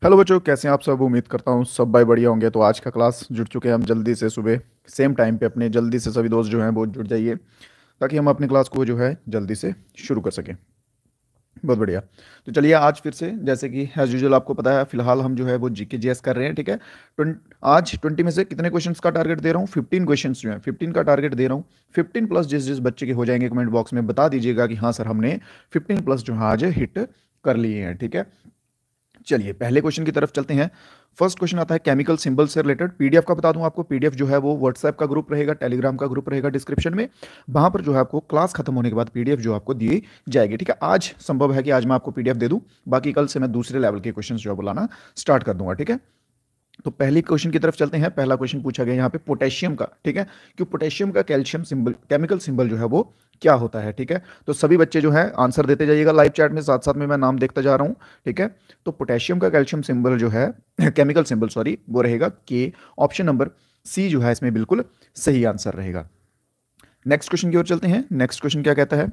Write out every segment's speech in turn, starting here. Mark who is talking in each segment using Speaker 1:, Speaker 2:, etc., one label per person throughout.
Speaker 1: Hello बच्चों, कैसे हैं आप सब। उम्मीद करता हूँ सब भाई बढ़िया होंगे। तो आज का क्लास जुड़ चुके हैं हम जल्दी से सुबह सेम टाइम पे। अपने जल्दी से सभी दोस्त जो हैं वो जुड़ जाइए ताकि हम अपनी क्लास को जो है जल्दी से शुरू कर सकें। बहुत बढ़िया। तो चलिए आज फिर से जैसे कि एज यूजुअल आपको पता है, फिलहाल हम जो है वो जीके जीएस कर रहे हैं। ठीक है। आज 20 में से कितने क्वेश्चंस का टारगेट दे रहा हूँ? 15 क्वेश्चंस जो है 15 का टारगेट दे रहा हूँ। 15 प्लस जिस जिस बच्चे के हो जाएंगे कमेंट बॉक्स में बता दीजिएगा कि हाँ सर हमने 15 प्लस जो है आज हिट कर लिए हैं। ठीक है। चलिए पहले क्वेश्चन की तरफ चलते हैं। फर्स्ट क्वेश्चन आता है केमिकल सिंबल से रिलेटेड। पीडीएफ का बता दूं आपको, पीडीएफ जो है वो व्हाट्सएप का ग्रुप रहेगा, टेलीग्राम का ग्रुप रहेगा डिस्क्रिप्शन में। वहां पर जो है आपको क्लास खत्म होने के बाद पीडीएफ जो आपको दी जाएगी। ठीक है। आज संभव है कि आज मैं आपको पीडीएफ दे दूं, बाकी कल से मैं दूसरे लेवल के क्वेश्चन जो है बुलाना स्टार्ट कर दूंगा। ठीक है। तो पहली क्वेश्चन की तरफ चलते हैं। पहला क्वेश्चन पूछा गया यहाँ पे पोटेशियम का। ठीक है। कि पोटेशियम का कैल्शियम सिंबल, केमिकल सिंबल जो है वो क्या होता है। ठीक है। तो सभी बच्चे जो है आंसर देते जाइएगा लाइव चैट में, साथ साथ में मैं नाम देखता जा रहा हूँ। ठीक है। तो पोटेशियम का कैल्शियम सिंबल जो है केमिकल सिंबल सॉरी, वो रहेगा के। ऑप्शन नंबर सी जो है इसमें बिल्कुल सही आंसर रहेगा। नेक्स्ट क्वेश्चन की ओर चलते हैं। नेक्स्ट क्वेश्चन क्या कहता है?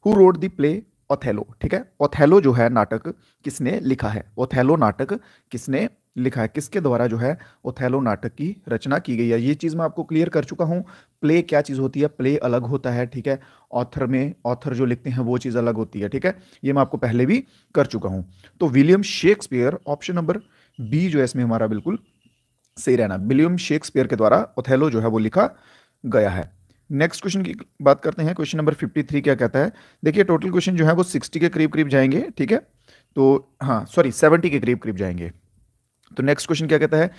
Speaker 1: Who wrote the play Othello. ठीक है। ओथेलो जो है नाटक किसने लिखा है? ओथेलो नाटक किसने लिखा है? किसके द्वारा जो है ओथेलो नाटक की रचना की गई है? ये चीज मैं आपको क्लियर कर चुका हूं। प्ले क्या चीज होती है, प्ले अलग होता है। ठीक है। ऑथर में ऑथर जो लिखते हैं वो चीज अलग होती है। ठीक है। ये मैं आपको पहले भी कर चुका हूं। तो William Shakespeare, option number B जो है इसमें हमारा बिल्कुल सही रहना। विलियम शेक्सपियर के द्वारा ओथेलो जो है वो लिखा गया है। नेक्स्ट क्वेश्चन की बात करते हैं। क्वेश्चन नंबर 53 क्या कहता है? देखिए टोटल क्वेश्चन जो है वो 60 के करीब करीब जाएंगे। ठीक है। तो हाँ सॉरी 70 के करीब करीब जाएंगे। तो नेक्स्ट क्वेश्चन क्या कहता है?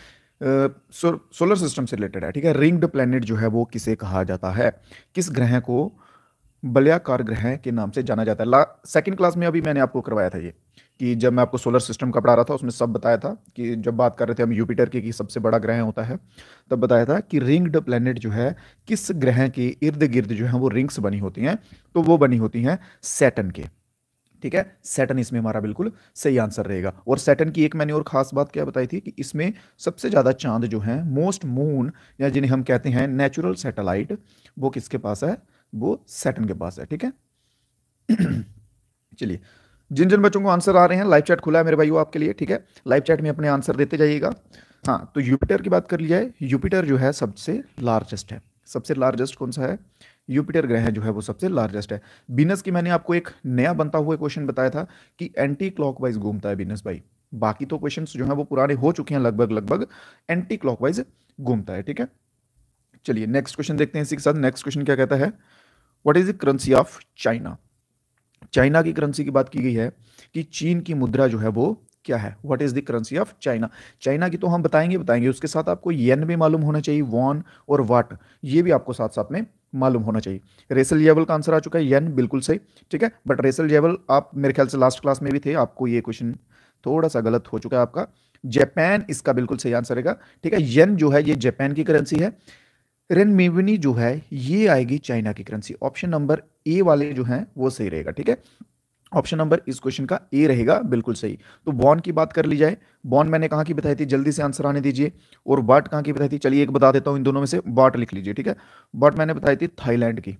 Speaker 1: सोलर सिस्टम से रिलेटेड है। ठीक है। रिंग्ड प्लेनेट जो है वो किसे कहा जाता है? किस ग्रह को बलयाकार ग्रह के नाम से जाना जाता है? सेकंड क्लास में अभी मैंने आपको करवाया था ये, कि जब मैं आपको सोलर सिस्टम का पढ़ा रहा था उसमें सब बताया था कि जब बात कर रहे थे हम जुपिटर की कि सबसे बड़ा ग्रह होता है, तब बताया था कि रिंग्ड प्लेनेट जो है किस ग्रह के इर्द गिर्द जो है वो रिंग्स बनी होती हैं। तो वो बनी होती हैं सैटर्न के। ठीक है। सैटर्न इसमें हमारा बिल्कुल सही आंसर रहेगा। और सैटर्न की एक मैंने और खास बात क्या बताई थी कि इसमें सबसे ज्यादा चांद जो है, मोस्ट मून या जिन्हें हम कहते हैं नेचुरल सैटेलाइट, वो किसके पास है? वो सैटर्न के पास है। ठीक है। चलिए, जिन जिन बच्चों को आंसर आ रहे हैं लाइव चैट खुला है मेरे भाइयों आपके लिए। ठीक है। लाइव चैट में अपने आंसर देते जाइएगा। हाँ, तो युपिटर की बात कर ली जाए। युपिटर जो है सबसे लार्जेस्ट है। सबसे लार्जेस्ट कौन सा है? युपिटर ग्रह जो है वो सबसे लार्जेस्ट है। बीनस की मैंने आपको एक नया बनता हुआ क्वेश्चन बताया था कि एंटी क्लॉकवाइज घूमता है बीनस भाई। बाकी तो क्वेश्चंस जो है वो पुराने हो चुके हैं लगभग लगभग। एंटी क्लॉकवाइज घूमता है। ठीक है। चलिए नेक्स्ट क्वेश्चन देखते हैं इसी के साथ। नेक्स्ट क्वेश्चन क्या कहता है? What is the currency of China? China की करेंसी की बात की गई है कि चीन की मुद्रा जो है वो क्या है? What is the currency of China? China की तो हम बताएंगे बताएंगे, उसके साथ आपको येन भी मालूम होना चाहिए, वॉन और वाट, ये भी आपको साथ साथ में मालूम होना चाहिए। रेसल जेवल का आंसर आ चुका है, येन बिल्कुल सही। ठीक है। बट रेसल जेवल आप मेरे ख्याल से लास्ट क्लास में भी थे, आपको ये क्वेश्चन थोड़ा सा गलत हो चुका है आपका। जापान इसका बिल्कुल सही आंसर रहेगा। ठीक है। येन जो है ये जापान की करेंसी है। रेनमिवनी जो है ये आएगी चाइना की करेंसी। ऑप्शन नंबर ए वाले जो हैं वो सही रहेगा। ठीक है। ऑप्शन नंबर इस क्वेश्चन का ए रहेगा बिल्कुल सही। तो बॉन्ड की बात कर ली जाए, बॉन्ड मैंने कहाँ की बताई थी, जल्दी से आंसर आने दीजिए। और बाट कहाँ की बताई थी? चलिए एक बता देता हूं इन दोनों में से, बाट लिख लीजिए। ठीक है। बाट मैंने बताई थी थाईलैंड की।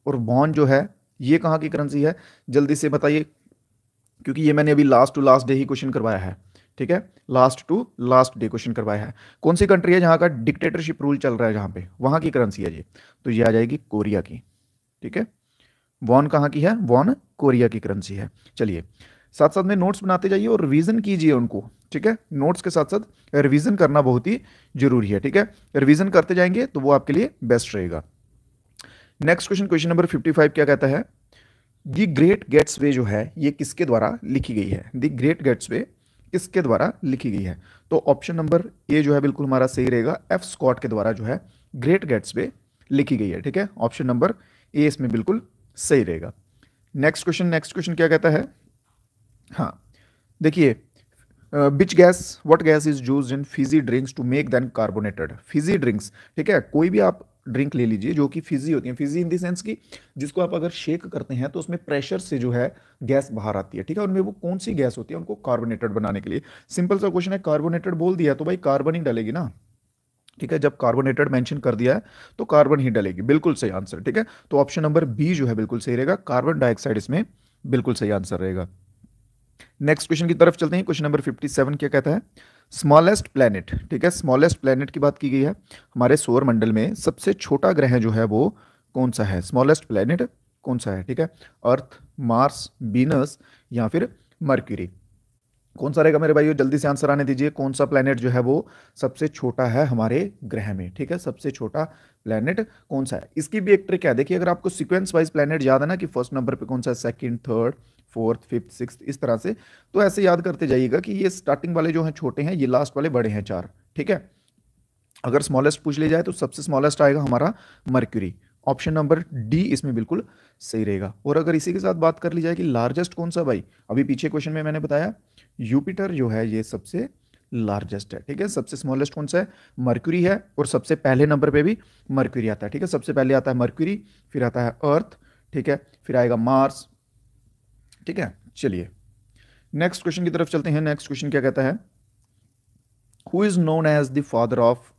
Speaker 1: और बॉन्ड जो है ये कहाँ की करेंसी है? जल्दी से बताइए, क्योंकि ये मैंने अभी लास्ट टू लास्ट डे ही क्वेश्चन करवाया है। ठीक है। Last to last day question करवाया है। कौन सी कंट्री है जहां का डिक्टेटरशिप रूल चल रहा है, जहां पे वहां की करेंसी है ये? तो ये आ जाएगी कोरिया की। ठीक है। वॉन कहाँ की है? वॉन कोरिया की करेंसी है। चलिए साथ साथ में नोट्स बनाते जाइए और रिवीजन कीजिए उनको। ठीक है। नोट्स के साथ साथ रिवीजन करना बहुत ही जरूरी है। ठीक है। रिवीजन करते जाएंगे तो वो आपके लिए बेस्ट रहेगा। नेक्स्ट क्वेश्चन, क्वेश्चन नंबर 55 क्या कहता है? द ग्रेट गेट्सवे जो है ये किसके द्वारा लिखी गई है? द ग्रेट गेट्सवे किसके द्वारा लिखी गई है? तो ऑप्शन नंबर ए जो है बिल्कुल हमारा सही रहेगा। एफ स्कॉट के द्वारा जो है ग्रेट गेट्सवे लिखी गई है। ठीक है। ऑप्शन नंबर ए इसमें बिल्कुल सही रहेगा। नेक्स्ट क्वेश्चन क्या कहता है? हाँ, देखिए, which gas what gas is used in fizzy drinks to make them carbonated? Fizzy drinks. ठीक है। कोई भी आप ड्रिंक ले लीजिए जो कि फिजी होती है, फिजी इन द सेंस की जिसको आप अगर शेक करते हैं तो उसमें प्रेशर से जो है गैस बाहर आती है। ठीक है। उनमें वो कौन सी गैस होती है उनको कार्बोनेटेड बनाने के लिए? सिंपल सा क्वेश्चन है, कार्बोनेटेड बोल दिया तो भाई कार्बन ही डलेगी ना। ठीक है। जब कार्बोनेटेड मेंशन कर दिया है तो कार्बन ही डलेगी, बिल्कुल सही आंसर। ठीक है। तो ऑप्शन नंबर बी जो है बिल्कुल सही रहेगा, कार्बन डाइऑक्साइड इसमें बिल्कुल सही आंसर रहेगा। नेक्स्ट क्वेश्चन की तरफ चलते हैं। क्वेश्चन नंबर 57 क्या कहता है? स्मॉलेस्ट प्लैनेट, ठीक है, स्मॉलेस्ट प्लैनेट की बात की गई है। हमारे सौर मंडल में सबसे छोटा ग्रह जो है वो कौन सा है? स्मॉलेस्ट प्लैनेट कौन सा है? ठीक है, अर्थ, मार्स, वीनस या फिर मर्क्यूरी? कौन सा रहेगा मेरे भाइयों? जल्दी से आंसर आने दीजिए। कौन सा प्लैनेट जो है वो सबसे छोटा है हमारे ग्रह में? ठीक है, सबसे छोटा प्लैनेट कौन सा है? इसकी भी एक ट्रिक है। देखिए, अगर आपको सीक्वेंस वाइज प्लैनेट याद है ना कि फर्स्ट नंबर पे कौन सा है, second, third, fourth, fifth, sixth, इस तरह से, तो ऐसे याद करते जाइएगा कि ये स्टार्टिंग वाले जो हैं छोटे हैं, ये लास्ट वाले बड़े हैं, चार। ठीक है, अगर स्मॉलेस्ट पूछ लिया जाए तो सबसे स्मॉलेस्ट आएगा हमारा मर्क्यूरी। ऑप्शन नंबर डी इसमें बिल्कुल सही रहेगा। और अगर इसी के साथ बात कर ली जाए कि लार्जेस्ट कौन सा, भाई अभी पीछे क्वेश्चन में मैंने बताया यूपिटर जो है ये सबसे लार्जेस्ट है। ठीक है, सबसे स्मॉलेस्ट कौन सा है? मर्क्यूरी है, और सबसे पहले नंबर पे भी मर्क्यूरी आता है। ठीक है, सबसे पहले आता है मर्क्यूरी, फिर आता है अर्थ, ठीक है, फिर आएगा मार्स। ठीक है, चलिए नेक्स्ट क्वेश्चन की तरफ चलते हैं। नेक्स्ट क्वेश्चन क्या कहता है? Who is known as the father of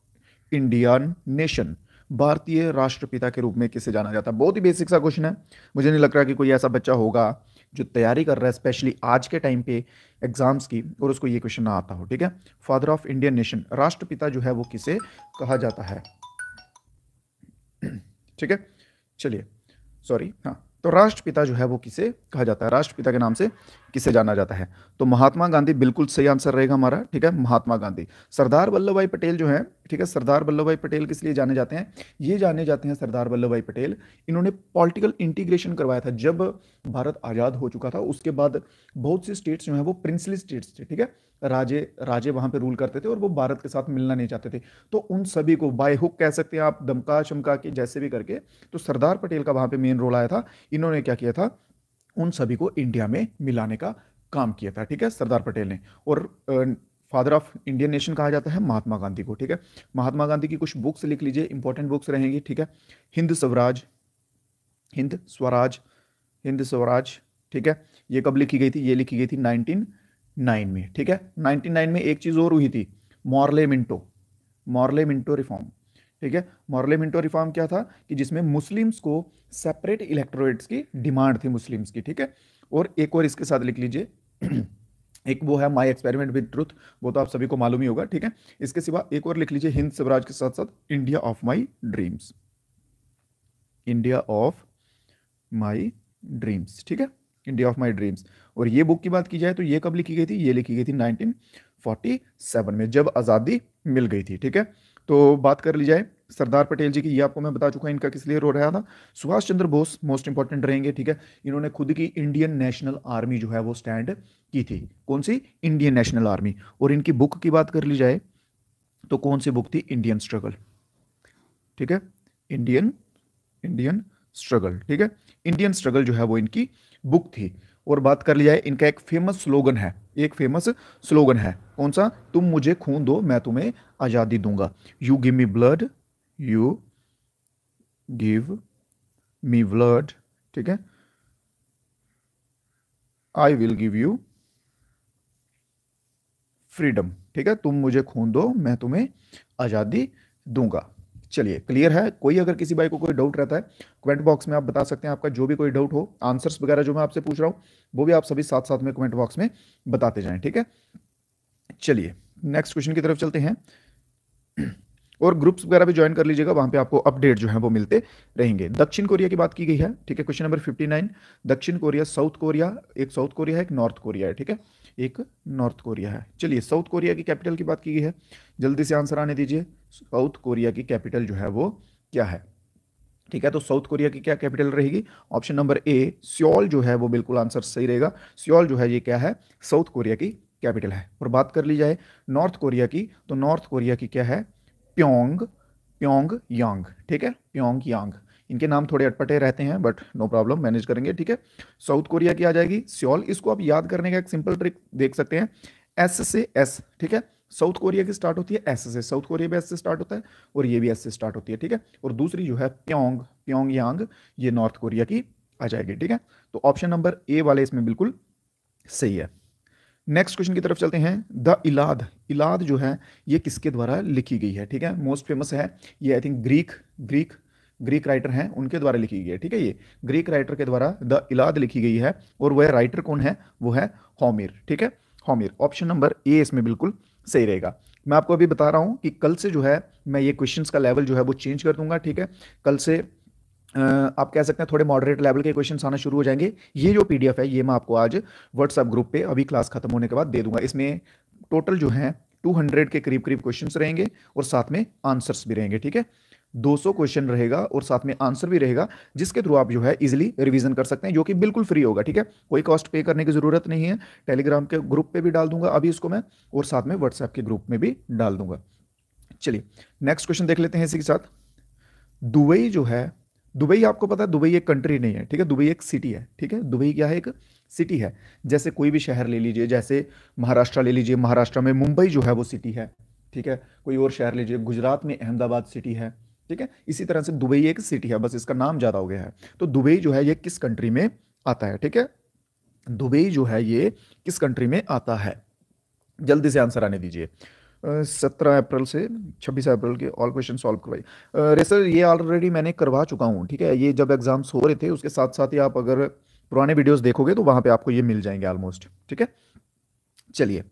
Speaker 1: Indian nation? भारतीय राष्ट्रपिता के रूप में किसे जाना जाता है? बहुत ही बेसिक सा क्वेश्चन है। मुझे नहीं लग रहा कि कोई ऐसा बच्चा होगा जो तैयारी कर रहा है स्पेशली आज के टाइम पे एग्जाम्स की, और उसको ये क्वेश्चन ना आता हो। ठीक है, फादर ऑफ इंडियन नेशन, राष्ट्रपिता जो है वो किसे कहा जाता है? ठीक है, चलिए, सॉरी, हाँ, तो राष्ट्रपिता जो है वो किसे कहा जाता है? राष्ट्रपिता के नाम से किसे जाना जाता है? तो महात्मा गांधी बिल्कुल सही आंसर रहेगा हमारा। ठीक है, महात्मा गांधी। सरदार वल्लभ भाई पटेल जो है, ठीक है, सरदार वल्लभ भाई पटेल किस लिए जाने जाते हैं? ये जाने जाते हैं सरदार वल्लभ भाई पटेल, इन्होंने पॉलिटिकल इंटीग्रेशन करवाया था। जब भारत आज़ाद हो चुका था उसके बाद बहुत सी स्टेट्स जो है वो प्रिंसली स्टेट्स थे। ठीक है, राजे राजे वहां पे रूल करते थे और वो भारत के साथ मिलना नहीं चाहते थे। तो उन सभी को बाय हुक कह सकते हैं आप, दमका चमका के जैसे भी करके, तो सरदार पटेल का वहां पे मेन रोल आया था। इन्होंने क्या किया था? उन सभी को इंडिया में मिलाने का काम किया था। ठीक है, सरदार पटेल ने। और फादर ऑफ इंडियन नेशन कहा जाता है महात्मा गांधी को। ठीक है, महात्मा गांधी की कुछ बुक्स लिख लीजिए, इंपॉर्टेंट बुक्स रहेंगी। ठीक है, हिंद स्वराज, हिंद स्वराज, हिंद स्वराज। ठीक है, ये कब लिखी गई थी? ये लिखी गई थी 1909 में। ठीक है, 1909 में एक चीज और हुई थी, Morley Minto, Morley Minto reform. ठीक है, मॉर्ले मिंटो रिफॉर्म क्या था कि जिसमें मुस्लिम्स को सेपरेट इलेक्टोरेट्स की डिमांड थी मुस्लिम्स की। ठीक है, और एक और इसके साथ लिख लीजिए एक वो है माई एक्सपेरिमेंट विद ट्रुथ, वो तो आप सभी को मालूम ही होगा। ठीक है, इसके सिवा एक और लिख लीजिए हिंद स्वराज के साथ साथ India of my dreams, India of my dreams. ठीक है, इंडिया ऑफ माई ड्रीम्स। और ये बुक की बात की जाए तो ये कब लिखी गई थी? ये लिखी गई थी 1947 में, जब आज़ादी मिल गई थी। ठीक है, तो बात कर ली जाए सरदार पटेल जी की, ये आपको मैं बता चुका इनका किस लिए रो रहा था। सुभाष चंद्र बोस मोस्ट इंपॉर्टेंट रहेंगे। ठीक है, इन्होंने खुद की इंडियन नेशनल आर्मी जो है वो स्टैंड की थी। कौन सी? Indian national army. और इनकी बुक की बात कर ली जाए तो कौन सी बुक थी? Indian struggle. ठीक है, इंडियन इंडियन स्ट्रगल। ठीक है, इंडियन स्ट्रगल जो है वो इनकी बुक थी। और बात कर लिया जाए, इनका एक फेमस स्लोगन है, एक फेमस स्लोगन है, कौन सा? तुम मुझे खून दो मैं तुम्हें आजादी दूंगा। You give me blood, you give me blood, ठीक है, I will give you freedom. ठीक है, तुम मुझे खून दो मैं तुम्हें आजादी दूंगा। चलिए, क्लियर है? कोई अगर किसी भाई को कोई डाउट रहता है कमेंट बॉक्स में आप बता सकते हैं, आपका जो भी कोई डाउट हो, आंसर्स वगैरह जो मैं आपसे पूछ रहा हूँ वो भी आप सभी साथ साथ में कमेंट बॉक्स में बताते जाएं। ठीक है, चलिए नेक्स्ट क्वेश्चन की तरफ चलते हैं। और ग्रुप्स वगैरह भी ज्वाइन कर लीजिएगा, वहां पे आपको अपडेट जो है वो मिलते रहेंगे। दक्षिण कोरिया की बात की गई है। ठीक है, क्वेश्चन नंबर 59, दक्षिण कोरिया, साउथ कोरिया, एक साउथ कोरिया है, एक नॉर्थ कोरिया है। ठीक है, एक नॉर्थ कोरिया है। चलिए, साउथ कोरिया की कैपिटल की बात की गई है, जल्दी से आंसर आने दीजिए। साउथ कोरिया की कैपिटल जो है वो क्या है? ठीक है, तो साउथ कोरिया की क्या कैपिटल रहेगी? ऑप्शन नंबर ए सियोल जो है वो बिल्कुल आंसर सही रहेगा। सियोल जो है ये क्या है? साउथ कोरिया की कैपिटल है। और बात कर ली जाए नॉर्थ कोरिया की, तो नॉर्थ कोरिया की क्या है? प्योंग, प्योंग यांग। ठीक है, प्योंग यांग। इनके नाम थोड़े अटपटे रहते हैं बट नो प्रॉब्लम, मैनेज करेंगे। ठीक है, साउथ कोरिया की आ जाएगी सियोल। इसको आप याद करने का एक सिंपल ट्रिक देख सकते हैं, एस से एस। ठीक है, साउथ कोरिया की स्टार्ट होती है एस से, साउथ कोरिया भी एस से स्टार्ट होता है और ये भी एस से स्टार्ट होती है। ठीक है, और दूसरी जो है प्योंग, प्योंग यांग, ये नॉर्थ कोरिया की आ जाएगी। ठीक है, तो ऑप्शन नंबर ए वाले इसमें बिल्कुल सही है। नेक्स्ट क्वेश्चन की तरफ चलते हैं। द इलाद, इलाद जो है ये किसके द्वारा लिखी गई है? ठीक है, मोस्ट फेमस है ये, I think Greek Greek writer हैं उनके द्वारा लिखी गई है, ठीक है। ये ग्रीक राइटर के द्वारा द इलाद लिखी गई है और वह राइटर कौन है, वो है होमिर, ठीक है। होमिर, ऑप्शन नंबर ए इसमें बिल्कुल सही रहेगा। मैं आपको अभी बता रहा हूं कि कल से जो है मैं ये क्वेश्चंस का लेवल जो है वो चेंज कर दूंगा, ठीक है। कल से आप कह सकते हैं थोड़े मॉडरेट लेवल के क्वेश्चंस आना शुरू हो जाएंगे। ये जो पीडीएफ है ये मैं आपको आज व्हाट्सएप ग्रुप पे अभी क्लास खत्म होने के बाद दे दूंगा। इसमें टोटल जो है 200 के करीब करीब क्वेश्चंस रहेंगे और साथ में आंसर्स भी रहेंगे, ठीक है। 200 क्वेश्चन रहेगा और साथ में आंसर भी रहेगा, जिसके थ्रू आप जो है इजीली रिवीजन कर सकते हैं, जो कि बिल्कुल फ्री होगा, ठीक है। कोई कॉस्ट पे करने की जरूरत नहीं है। टेलीग्राम के ग्रुप पे भी डाल दूंगा अभी इसको मैं, और साथ में व्हाट्सएप के ग्रुप में भी डाल दूंगा। चलिए नेक्स्ट क्वेश्चन देख लेते हैं इसी के साथ। दुबई जो है, दुबई आपको पता है दुबई एक कंट्री नहीं है, ठीक है। दुबई एक सिटी है, ठीक है। दुबई क्या है, एक सिटी है। जैसे कोई भी शहर ले लीजिए, जैसे महाराष्ट्र ले लीजिए, महाराष्ट्र में मुंबई जो है वो सिटी है, ठीक है। कोई और शहर लीजिए, गुजरात में अहमदाबाद सिटी है, ठीक है। इसी तरह से दुबई एक सिटी है, बस इसका नाम ज्यादा हो गया है। तो दुबई जो है ये किस कंट्री में आता है, ठीक है। दुबई जो है ये किस कंट्री में आता है, जल्दी से आंसर आने दीजिए। 17 अप्रैल से 26 अप्रैल के ऑल क्वेश्चन सॉल्व करवाइए। रे सर ये ऑलरेडी मैंने करवा चुका हूँ, ठीक है। ये जब एग्जाम्स हो रहे थे उसके साथ साथ ही आप अगर पुराने वीडियोस देखोगे तो वहां पे आपको ये मिल जाएंगे ऑलमोस्ट, ठीक है। चलिए,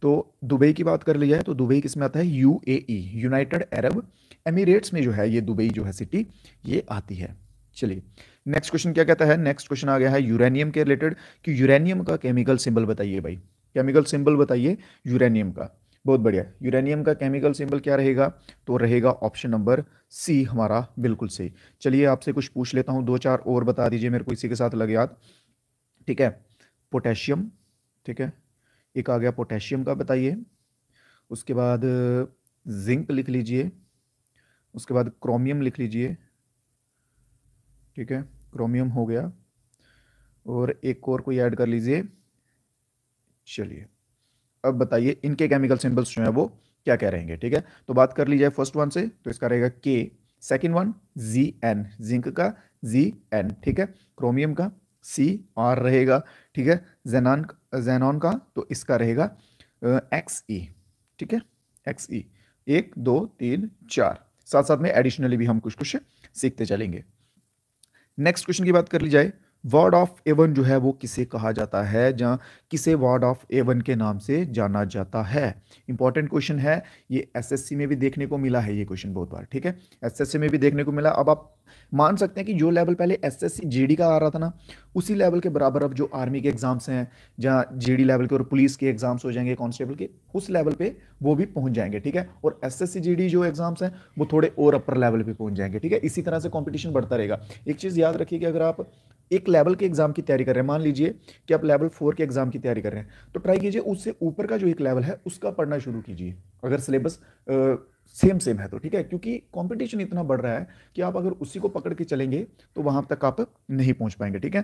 Speaker 1: तो दुबई की बात कर ली जाए तो दुबई किस में आता है, यूएई, यूनाइटेड अरब एमिरेट्स में जो है ये दुबई जो है सिटी ये आती है। चलिए नेक्स्ट क्वेश्चन क्या कहता है, नेक्स्ट क्वेश्चन आ गया है यूरेनियम के रिलेटेड कि यूरेनियम का केमिकल सिंबल बताइए भाई, केमिकल सिंबल बताइए यूरेनियम का। बहुत बढ़िया, यूरेनियम का केमिकल सिंबल क्या रहेगा, तो रहेगा ऑप्शन नंबर सी हमारा बिल्कुल सही। चलिए आपसे कुछ पूछ लेता हूं, दो चार और बता दीजिए मेरे को इसी के साथ लग याद, ठीक है। पोटेशियम, ठीक है, एक आ गया पोटेशियम का बताइए। उसके बाद जिंक लिख लीजिए, उसके बाद क्रोमियम लिख लीजिए, ठीक है, क्रोमियम हो गया, और एक और कोई ऐड कर लीजिए। चलिए अब बताइए इनके केमिकल सिंबल्स जो है वो क्या क्या रहेंगे, ठीक है। तो बात कर ली जाए फर्स्ट वन से, तो इसका रहेगा के, second one G N, zinc का जी एन, ठीक है। क्रोमियम का सी आर रहेगा, ठीक है। जेनॉन, जेनॉन का तो इसका रहेगा एक्स ई, ठीक है, एक्स ई। 1 2 3 4, साथ साथ में एडिशनली भी हम कुछ कुछ सीखते चलेंगे। नेक्स्ट क्वेश्चन की बात कर ली जाए, वार्ड ऑफ एवन जो है वो किसे कहा जाता है, जहां किसे वार्ड ऑफ एवन के नाम से जाना जाता है। इंपॉर्टेंट क्वेश्चन है, ये एसएससी में भी देखने को मिला है ये क्वेश्चन बहुत बार, ठीक है। एसएससी में भी देखने को मिला। अब आप मान सकते हैं कि जो लेवल पहले एसएससी जीडी का आ रहा था ना, उसी लेवल के बराबर अब जो आर्मी के एग्जाम्स हैं, जहां जीडी लेवल के और पुलिस के एग्जाम्स हो जाएंगे कांस्टेबल के, उस लेवल पे वो भी पहुंच जाएंगे, ठीक है। और एसएससी जीडी जो एग्जाम्स हैं वो थोड़े और अपर लेवल पे पहुंच जाएंगे, ठीक है। इसी तरह से कंपटीशन बढ़ता रहेगा। एक चीज याद रखिए कि अगर आप एक लेवल के एग्जाम की तैयारी कर रहे हैं, मान लीजिए कि आप लेवल 4 के एग्जाम की तैयारी कर रहे हैं, तो ट्राई कीजिए उससे ऊपर का जो एक लेवल है उसका पढ़ना शुरू कीजिए, अगर सिलेबस सेम सेम है तो, ठीक है। क्योंकि कंपटीशन इतना बढ़ रहा है कि आप अगर उसी को पकड़ के चलेंगे तो वहां तक आप नहीं पहुंच पाएंगे, ठीक है।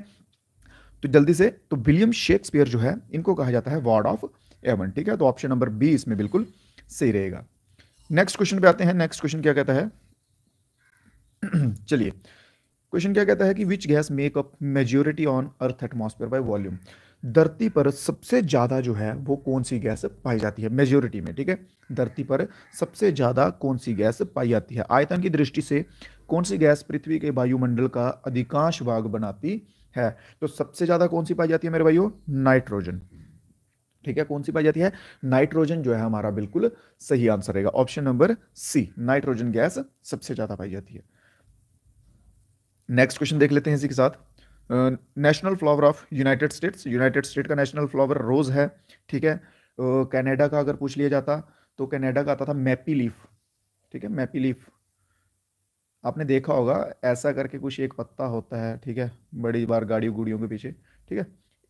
Speaker 1: तो जल्दी से, तो विलियम शेक्सपियर जो है इनको कहा जाता है वार्ड ऑफ एवन, ठीक है। तो ऑप्शन नंबर बी इसमें बिल्कुल सही रहेगा। नेक्स्ट क्वेश्चन पे आते हैं। नेक्स्ट क्वेश्चन क्या कहता है चलिए क्वेश्चन क्या कहता है कि which gas make up majority on earth atmosphere by volume, धरती पर सबसे ज्यादा जो है वो कौन सी गैस पाई जाती है मेजोरिटी में, ठीक है। धरती पर सबसे ज्यादा कौन सी गैस पाई जाती है, आयतन की दृष्टि से कौन सी गैस पृथ्वी के वायुमंडल का अधिकांश भाग बनाती है। तो सबसे ज्यादा कौन सी पाई जाती है मेरे भाइयों, नाइट्रोजन, ठीक है। कौन सी पाई जाती है, नाइट्रोजन जो है हमारा बिल्कुल सही आंसर रहेगा, option number C, nitrogen gas सबसे ज्यादा पाई जाती है। नेक्स्ट क्वेश्चन देख लेते हैं इसी के साथ। National flower of United states, United state का नेशनल फ्लावर रोज है, ठीक है। कनाडा का अगर पूछ लिया जाता तो कनाडा का आता था मैपी लीफ, ठीक है, मैपी लीफ। आपने देखा होगा ऐसा करके कुछ एक पत्ता होता है, ठीक है, बड़ी बार गाड़ियों गुड़ियों के पीछे, ठीक है।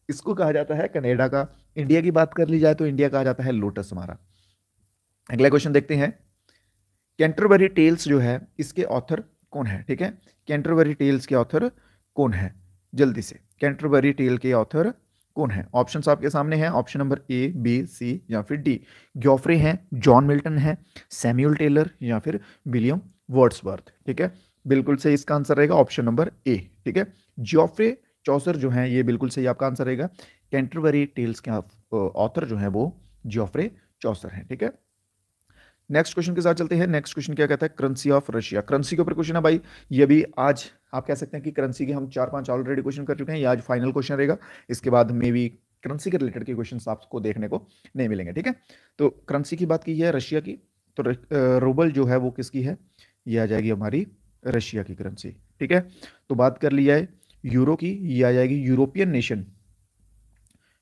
Speaker 1: इसको कहा जाता है कनाडा का। इंडिया की बात कर ली जाए तो इंडिया कहा जाता है लोटस हमारा। अगला क्वेश्चन देखते हैं, कैंटरबरी टेल्स जो है इसके ऑथर कौन है, ठीक है। कैंटरबरी टेल्स के ऑथर कौन है, जल्दी से, कैंटरबरी टेल के ऑथर कौन है। ऑप्शंस आपके सामने हैं, option number A B C या फिर डी। जॉफ्रे हैं, जॉन मिल्टन है, सैमुअल टेलर या फिर विलियम वर्ड्सवर्थ, ठीक है। बिल्कुल सही इसका आंसर रहेगा ऑप्शन नंबर ए, ठीक है। जॉफ्रे चौसर जो है ये बिल्कुल सही आपका आंसर रहेगा। कैंटरबरी टेल्स के ऑथर जो है वो जॉफ्रे चौसर है, ठीक है। नेक्स्ट क्वेश्चन के साथ चलते हैं। नेक्स्ट क्वेश्चन क्या कहता है, करेंसी ऑफ रशिया। करेंसी के ऊपर क्वेश्चन है भाई। ये भी आज आप कह सकते हैं कि करेंसी के हम 4-5 ऑलरेडी क्वेश्चन कर चुके हैं, ये आज फाइनल क्वेश्चन रहेगा। इसके बाद मे भी करेंसी के रिलेटेड के क्वेश्चन आपको देखने को नहीं मिलेंगे, ठीक है। तो करेंसी की बात की है रशिया की, तो रूबल जो है वो किसकी है, ये आ जाएगी हमारी रशिया की करेंसी, ठीक है। तो बात कर ली जाए यूरो की, ये आ जाएगी यूरोपियन नेशन,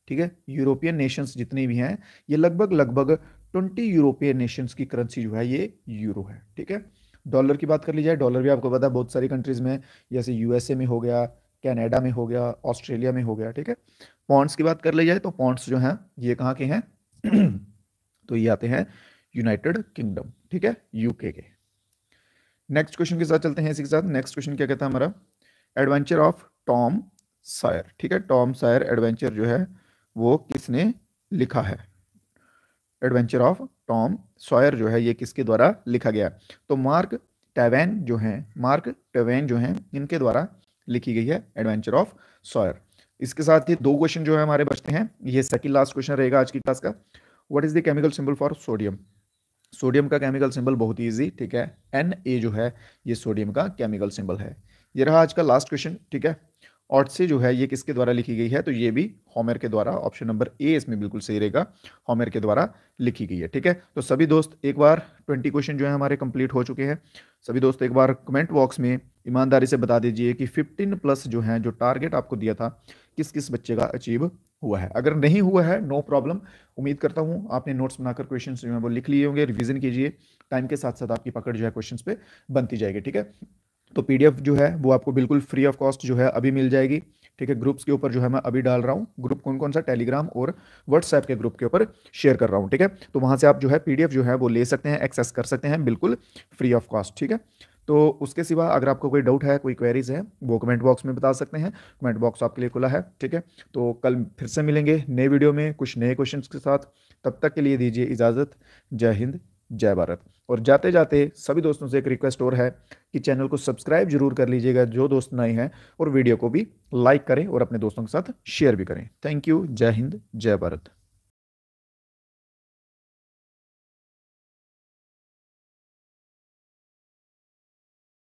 Speaker 1: ठीक है। यूरोपियन नेशंस जितनी भी हैं, ये लगभग 20 यूरोपियन नेशंस की करेंसी जो है ये यूरो है, ठीक है। डॉलर की बात कर ली जाए, डॉलर भी आपको पता है बहुत सारी कंट्रीज में, जैसे यूएसए में हो गया, कनाडा में हो गया, ऑस्ट्रेलिया में हो गया, ठीक है। पॉन्ड्स की बात कर ली जाए तो पॉन्ड्स जो हैं ये कहाँ के हैं तो ये आते हैं यूनाइटेड किंगडम, ठीक है, यूके के। नेक्स्ट क्वेश्चन के साथ चलते हैं इसी के साथ। नेक्स्ट क्वेश्चन क्या कहता है हमारा, एडवेंचर ऑफ टॉम सायर, ठीक है। टॉम सायर एडवेंचर जो है वो किसने लिखा है, एडवेंचर ऑफ टॉम सॉयर जो है ये किसके द्वारा लिखा गया, तो मार्क टवेन जो हैं, मार्क टवेन जो हैं इनके द्वारा लिखी गई है एडवेंचर ऑफ सॉयर। इसके साथ ही दो क्वेश्चन जो है हमारे बचते हैं, ये सेकंड लास्ट क्वेश्चन रहेगा आज की क्लास का। What is the chemical symbol for sodium. Sodium का केमिकल सिंबल बहुत ही इजी, ठीक है, Na जो है ये सोडियम का केमिकल सिंबल है। ये रहा आज का लास्ट क्वेश्चन, ठीक है। ऑडिसी जो है ये किसके द्वारा लिखी गई है, तो ये भी होमर के द्वारा, ऑप्शन नंबर ए इसमें बिल्कुल सही रहेगा, होमर के द्वारा लिखी गई है, ठीक है। तो सभी दोस्त एक बार 20 क्वेश्चन जो है हमारे कंप्लीट हो चुके हैं। सभी दोस्त एक बार कमेंट बॉक्स में ईमानदारी से बता दीजिए कि 15+ जो है जो टारगेट आपको दिया था किस किस बच्चे का अचीव हुआ है। अगर नहीं हुआ है नो प्रॉब्लम, उम्मीद करता हूँ आपने नोट्स बनाकर क्वेश्चन जो है वो लिख लिए होंगे, रिवीजन कीजिए, टाइम के साथ साथ आपकी पकड़ जो है क्वेश्चंस पे बनती जाएगी, ठीक है। तो पीडीएफ जो है वो आपको बिल्कुल फ्री ऑफ कॉस्ट जो है अभी मिल जाएगी, ठीक है। ग्रुप्स के ऊपर जो है मैं अभी डाल रहा हूँ, ग्रुप कौन कौन सा, टेलीग्राम और व्हाट्सएप के ग्रुप के ऊपर शेयर कर रहा हूँ, ठीक है। तो वहाँ से आप जो है पीडीएफ जो है वो ले सकते हैं, एक्सेस कर सकते हैं बिल्कुल फ्री ऑफ कॉस्ट, ठीक है। तो उसके सिवा अगर आपको कोई डाउट है, कोई क्वेरीज है, वो कमेंट बॉक्स में बता सकते हैं, कमेंट बॉक्स आपके लिए खुला है, ठीक है। तो कल फिर से मिलेंगे नए वीडियो में कुछ नए क्वेश्चंस के साथ, तब तक के लिए दीजिए इजाज़त। जय हिंद, जय भारत। और जाते जाते सभी दोस्तों से एक रिक्वेस्ट और है कि चैनल को सब्सक्राइब जरूर कर लीजिएगा जो दोस्त नए हैं, और वीडियो को भी लाइक करें और अपने दोस्तों के साथ शेयर भी करें। थैंक यू, जय हिंद, जय भारत।